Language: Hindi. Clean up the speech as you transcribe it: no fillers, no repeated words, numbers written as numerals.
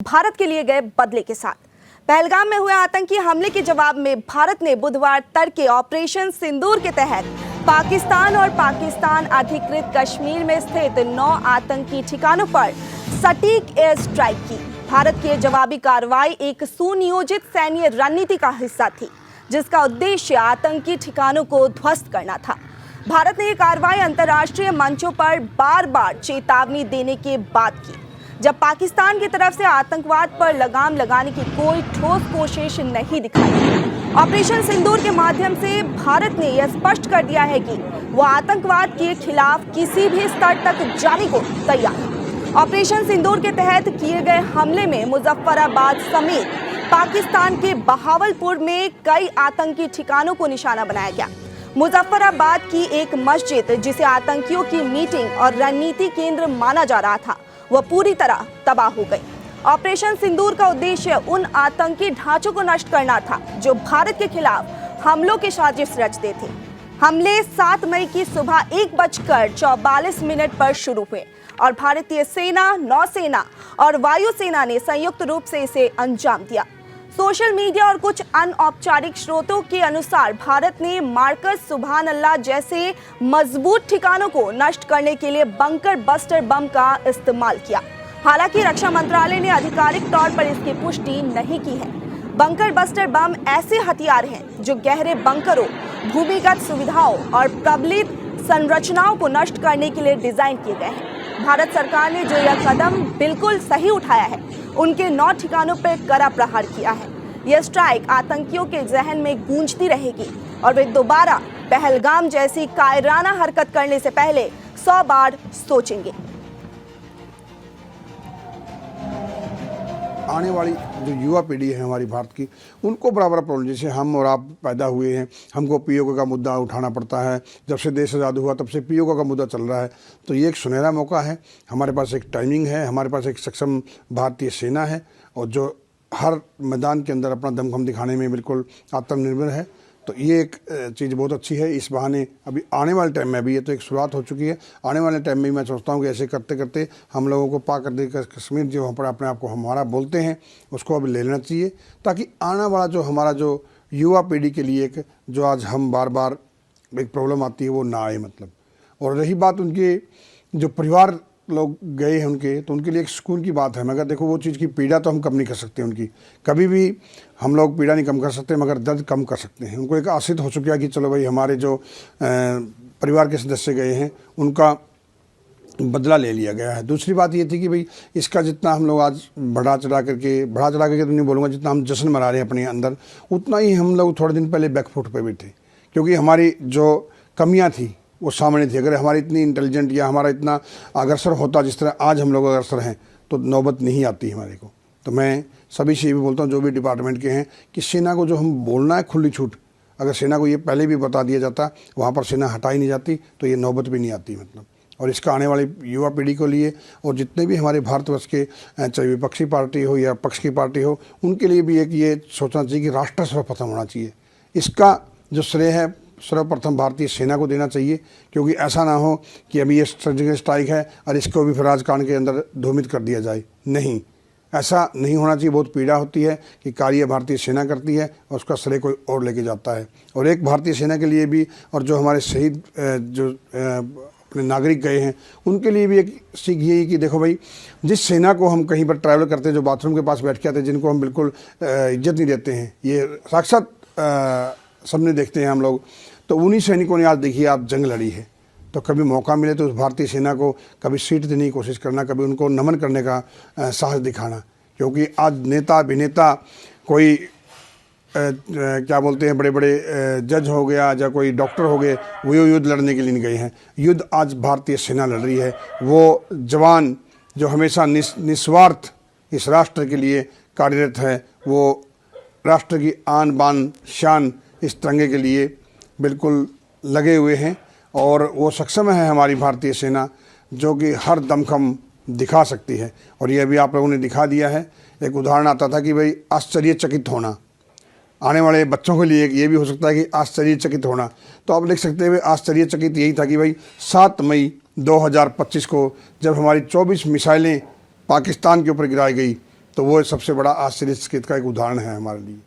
भारत के लिए गए बदले के साथ पहलगाम में हुए आतंकी हमले के जवाब में भारत ने बुधवार तड़के ऑपरेशन सिंदूर के तहत पाकिस्तान और पाकिस्तान अधिकृत कश्मीर में स्थित 9 आतंकी ठिकानों पर सटीक एयर स्ट्राइक की। भारत की जवाबी कार्रवाई एक सुनियोजित सैन्य रणनीति का हिस्सा थी, जिसका उद्देश्य आतंकी ठिकानों को ध्वस्त करना था। भारत ने यह कार्रवाई अंतर्राष्ट्रीय मंचों पर बार बार चेतावनी देने के बाद की, जब पाकिस्तान की तरफ से आतंकवाद पर लगाम लगाने की कोई ठोस कोशिश नहीं दिखाई। ऑपरेशन सिंदूर के माध्यम से भारत ने यह स्पष्ट कर दिया है कि वो आतंकवाद के खिलाफ किसी भी स्तर तक जाने को तैयार है। ऑपरेशन सिंदूर के तहत किए गए हमले में मुजफ्फराबाद समेत पाकिस्तान के बहावलपुर में कई आतंकी ठिकानों को निशाना बनाया गया। मुजफ्फराबाद की एक मस्जिद, जिसे आतंकियों की मीटिंग और रणनीति केंद्र माना जा रहा था, वह पूरी तरह तबाह हो गई। ऑपरेशन सिंदूर का उद्देश्य उन आतंकी ढांचों को नष्ट करना था जो भारत के खिलाफ हमलों की साजिश रचते थे। हमले 7 मई की सुबह 1:44 पर शुरू हुए और भारतीय सेना, नौसेना और वायुसेना ने संयुक्त रूप से इसे अंजाम दिया। सोशल मीडिया और कुछ अनौपचारिक स्रोतों के अनुसार भारत ने मार्कस सुभान अल्लाह जैसे मजबूत ठिकानों को नष्ट करने के लिए बंकर बस्टर बम का इस्तेमाल किया। हालांकि रक्षा मंत्रालय ने आधिकारिक तौर पर इसकी पुष्टि नहीं की है। बंकर बस्टर बम ऐसे हथियार हैं जो गहरे बंकरों, भूमिगत सुविधाओं और प्रबलित संरचनाओं को नष्ट करने के लिए डिजाइन किए गए हैं। भारत सरकार ने जो यह कदम बिल्कुल सही उठाया है, उनके 9 ठिकानों पर कड़ा प्रहार किया है। यह स्ट्राइक आतंकियों के जहन में गूंजती रहेगी और वे दोबारा पहलगाम जैसी कायराना हरकत करने से पहले 100 बार सोचेंगे। आने वाली जो युवा पीढ़ी है हमारी भारत की, उनको बराबर प्रॉब्लम, जैसे हम और आप पैदा हुए हैं, हमको पीओके का मुद्दा उठाना पड़ता है। जब से देश आज़ाद हुआ तब से पीओके का मुद्दा चल रहा है। तो ये एक सुनहरा मौका है। हमारे पास एक टाइमिंग है, हमारे पास एक सक्षम भारतीय सेना है और जो हर मैदान के अंदर अपना दमखम दिखाने में बिल्कुल आत्मनिर्भर है। तो ये एक चीज़ बहुत अच्छी है। इस बहाने अभी आने वाले टाइम में, अभी ये तो एक शुरुआत हो चुकी है, आने वाले टाइम में मैं सोचता हूँ कि ऐसे करते करते हम लोगों को पाक कर कश्मीर जो हम अपने आप को हमारा बोलते हैं, उसको अभी ले लेना चाहिए, ताकि आने वाला जो हमारा जो युवा पीढ़ी के लिए एक जो आज हम बार बार एक प्रॉब्लम आती है वो ना आए। मतलब, और रही बात उनके जो परिवार लोग गए हैं उनके, तो उनके लिए एक सुकून की बात है। मगर देखो, वो चीज़ की पीड़ा तो हम कम नहीं कर सकते उनकी, कभी भी हम लोग पीड़ा नहीं कम कर सकते, मगर दर्द कम कर सकते हैं। उनको एक आसित हो चुका है कि चलो भाई, हमारे जो परिवार के सदस्य गए हैं उनका बदला ले लिया गया है। दूसरी बात ये थी कि भाई, इसका जितना हम लोग आज बढ़ा चढ़ा करके तो नहीं बोलूँगा, जितना हम जश्न मना रहे हैं अपने अंदर, उतना ही हम लोग थोड़े दिन पहले बैकफुट पे भी थे, क्योंकि हमारी जो कमियाँ थी वो सामने थी। अगर हमारी इतनी इंटेलिजेंट या हमारा इतना अग्रसर होता जिस तरह आज हम लोग अग्रसर हैं, तो नौबत नहीं आती हमारे को। तो मैं सभी से ये भी बोलता हूँ, जो भी डिपार्टमेंट के हैं, कि सेना को जो हम बोलना है खुली छूट, अगर सेना को ये पहले भी बता दिया जाता, वहाँ पर सेना हटाई नहीं जाती, तो ये नौबत भी नहीं आती। मतलब, और इसका आने वाली युवा पीढ़ी को लिए और जितने भी हमारे भारतवर्ष के, चाहे विपक्षी पार्टी हो या पक्ष की पार्टी हो, उनके लिए भी एक ये सोचना चाहिए कि राष्ट्र सर्वप्रथम होना चाहिए। इसका जो श्रेय है सर्वप्रथम भारतीय सेना को देना चाहिए, क्योंकि ऐसा ना हो कि अभी ये सर्जिकल स्ट्राइक है और इसको भी फिर राजकारण के अंदर धूमित कर दिया जाए। नहीं, ऐसा नहीं होना चाहिए। बहुत पीड़ा होती है कि कार्य भारतीय सेना करती है और उसका श्रेय कोई और लेके जाता है। और एक भारतीय सेना के लिए भी, और जो हमारे शहीद जो अपने नागरिक गए हैं, उनके लिए भी एक सीख यही कि देखो भाई, जिस सेना को हम कहीं पर ट्रैवल करते हैं, जो बाथरूम के पास बैठ के आते हैं, जिनको हम बिल्कुल इज्जत नहीं देते हैं, ये साक्षात सबने देखते हैं हम लोग, तो उन्हीं सैनिकों ने आज देखिए आप जंग लड़ी है। तो कभी मौका मिले तो उस भारतीय सेना को कभी सीट देने की कोशिश करना, कभी उनको नमन करने का साहस दिखाना, क्योंकि आज नेता अभिनेता कोई क्या बोलते हैं, बड़े बड़े जज हो गया या कोई डॉक्टर हो गए, वो युद्ध लड़ने के लिए नहीं गए हैं। युद्ध आज भारतीय सेना लड़ रही है। वो जवान जो हमेशा निस्वार्थ इस राष्ट्र के लिए कार्यरत है, वो राष्ट्र की आन बान शान इस तिरंगे के लिए बिल्कुल लगे हुए हैं। और वो सक्षम है हमारी भारतीय सेना, जो कि हर दमखम दिखा सकती है। और ये भी आप लोगों ने दिखा दिया है। एक उदाहरण आता था कि भाई, आश्चर्यचकित होना, आने वाले बच्चों के लिए ये भी हो सकता है कि आश्चर्यचकित होना। तो आप लिख सकते हैं आश्चर्यचकित यही था कि भाई 7 मई 2025 को जब हमारी 24 मिसाइलें पाकिस्तान के ऊपर गिराई गई, तो वो सबसे बड़ा आश्चर्यचकित का एक उदाहरण है हमारे लिए।